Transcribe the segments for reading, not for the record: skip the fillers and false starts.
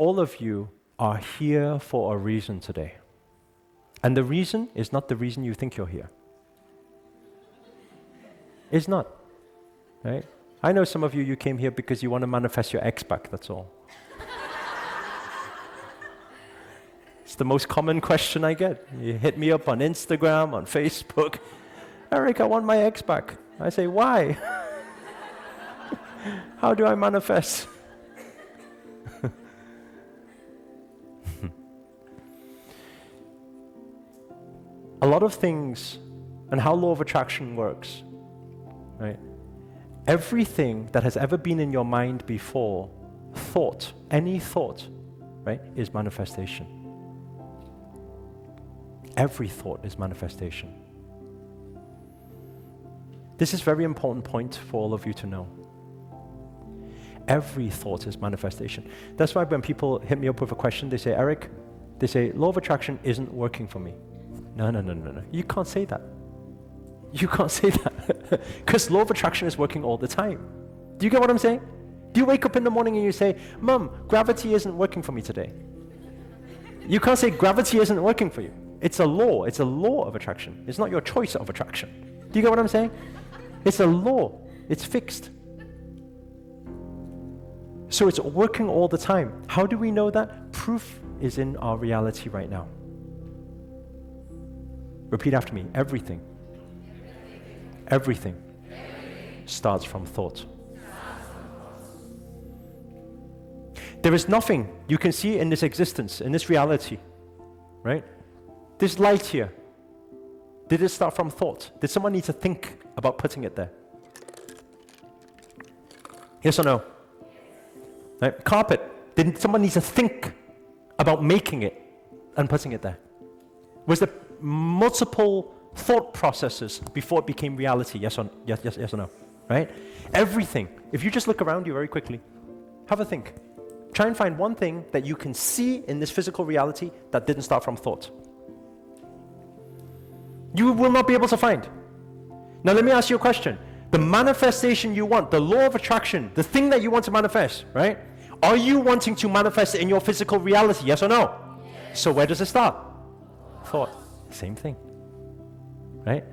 all of you are here for a reason today. And the reason is not the reason you think you're here. It's not, right? I know some of you came here because you want to manifest your ex back, that's all. It's the most common question I get. You hit me up on Instagram, on Facebook. Eric, I want my ex back. I say, why? How do I manifest? A lot of things, and how law of attraction works, right? Everything that has ever been in your mind before, thought, any thought, right, is manifestation. Every thought is manifestation. This is a very important point for all of you to know. Every thought is manifestation. That's why when people hit me up with a question, they say, Eric, they say, law of attraction isn't working for me. No. You can't say that. You can't say that. Because law of attraction is working all the time. Do you get what I'm saying? Do you wake up in the morning and you say, Mom, gravity isn't working for me today? You can't say gravity isn't working for you. It's a law. It's a law of attraction. It's not your choice of attraction. Do you get what I'm saying? It's a law. It's fixed. So it's working all the time. How do we know that? Proof is in our reality right now. Repeat after me. Everything starts from thought. There is nothing you can see in this existence, in this reality, right? This light here, did it start from thought? Did someone need to think about putting it there? Yes or no? Right? Carpet, did someone need to think about making it and putting it there? Was there multiple thought processes before it became reality? Yes or no? Right? Everything. If you just look around you very quickly, have a think. Try and find one thing that you can see in this physical reality that didn't start from thought. You will not be able to find. Now let me ask you a question. The manifestation you want, the law of attraction, the thing that you want to manifest, right? Are you wanting to manifest it in your physical reality? Yes or no? Yes. So where does it start? Thought. Same thing. Right?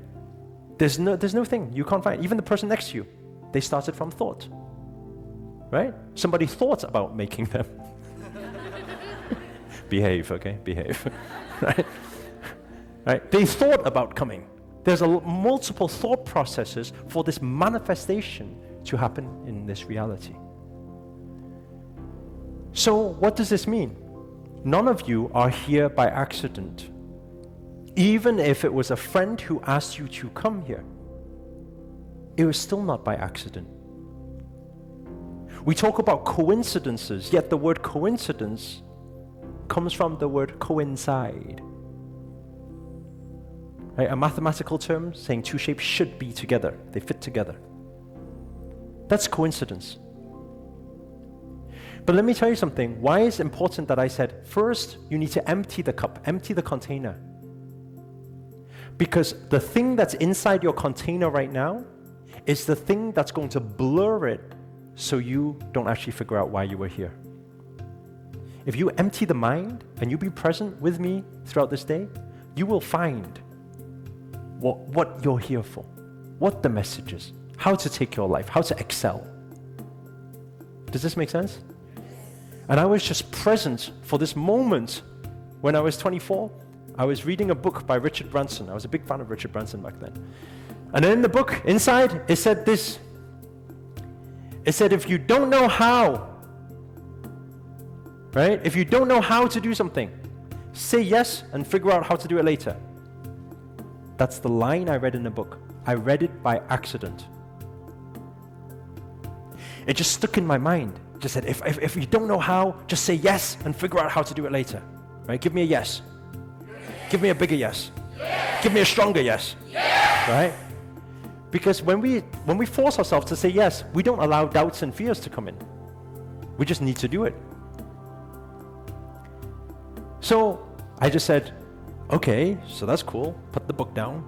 There's no thing you can't find. Even the person next to you, they started from thought. Right? Somebody thought about making them. Behave, okay? Behave. Right? Right? They thought about coming. There's multiple thought processes for this manifestation to happen in this reality. So what does this mean? None of you are here by accident. Even if it was a friend who asked you to come here, it was still not by accident. We talk about coincidences, yet the word coincidence comes from the word coincide. Right? A mathematical term saying two shapes should be together. They fit together. That's coincidence. But let me tell you something. Why is it important that I said, first, you need to empty the cup, empty the container. Because the thing that's inside your container right now is the thing that's going to blur it so you don't actually figure out why you were here. If you empty the mind and you be present with me throughout this day, you will find what you're here for, what the message is, how to take your life, how to excel. Does this make sense? And I was just present for this moment when I was 24. I was reading a book by Richard Branson. I was a big fan of Richard Branson back then. And in the book, inside, it said this. It said, if you don't know how, right? If you don't know how to do something, say yes and figure out how to do it later. That's the line I read in the book. I read it by accident. It just stuck in my mind. It just said, if you don't know how, just say yes and figure out how to do it later. Right? Give me a yes. Give me a bigger yes. Yes. Give me a stronger yes. Yes. Right? Because when we force ourselves to say yes, we don't allow doubts and fears to come in. We just need to do it. So I just said, okay, so that's cool. Put the book down.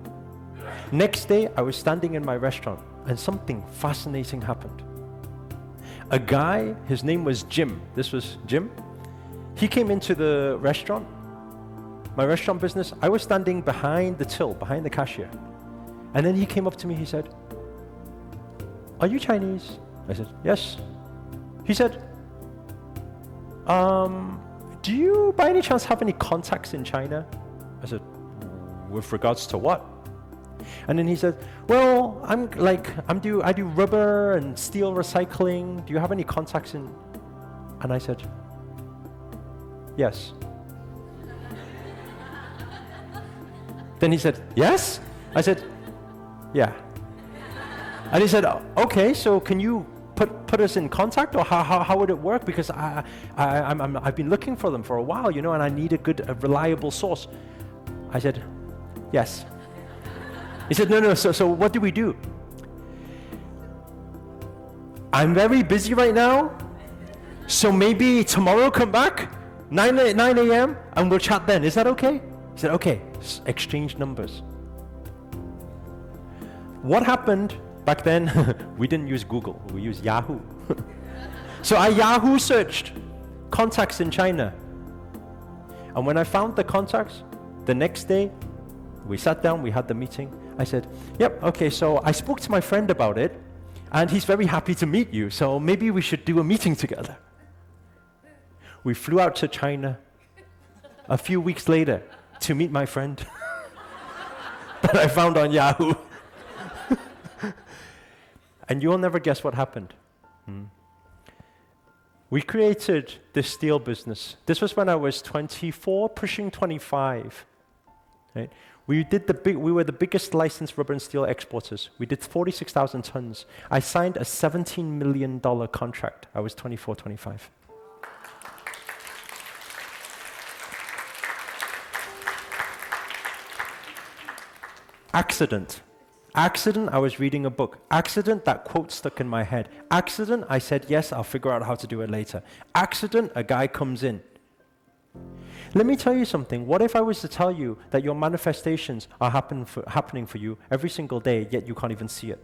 Next day, I was standing in my restaurant and something fascinating happened. A guy, his name was Jim. This was Jim. He came into the restaurant, my restaurant business. I was standing behind the till, behind the cashier. And then he came up to me, he said, "Are you Chinese?" I said, "Yes." He said, "Do you by any chance have any contacts in China?" I said, "With regards to what?" And then he said, "Well, I do rubber and steel recycling. Do you have any contacts in?" And I said, "Yes." Then he said, "Yes?" I said, "Yeah." And he said, "Okay, so can you put us in contact, or how would it work? Because I've been looking for them for a while, and I need a reliable source." I said, "Yes." He said, No, so what do we do?" "I'm very busy right now, so maybe tomorrow come back, 9 a.m., and we'll chat then. Is that okay?" He said, "Okay." Exchange numbers. What happened back then? We didn't use Google, we used Yahoo. So I Yahoo searched contacts in China. And when I found the contacts, the next day, we sat down, we had the meeting. I said, "Yep, okay, so I spoke to my friend about it, and he's very happy to meet you, so maybe we should do a meeting together." We flew out to China a few weeks later to meet my friend that I found on Yahoo. And you'll never guess what happened. We created this steel business. This was when I was 24, pushing 25. Right? We were the biggest licensed rubber and steel exporters. We did 46,000 tons. I signed a $17 million contract. I was 24, 25. Accident, I was reading a book. Accident, that quote stuck in my head. Accident, I said, yes, I'll figure out how to do it later. Accident, a guy comes in. Let me tell you something. What if I was to tell you that your manifestations are happening for you every single day, yet you can't even see it?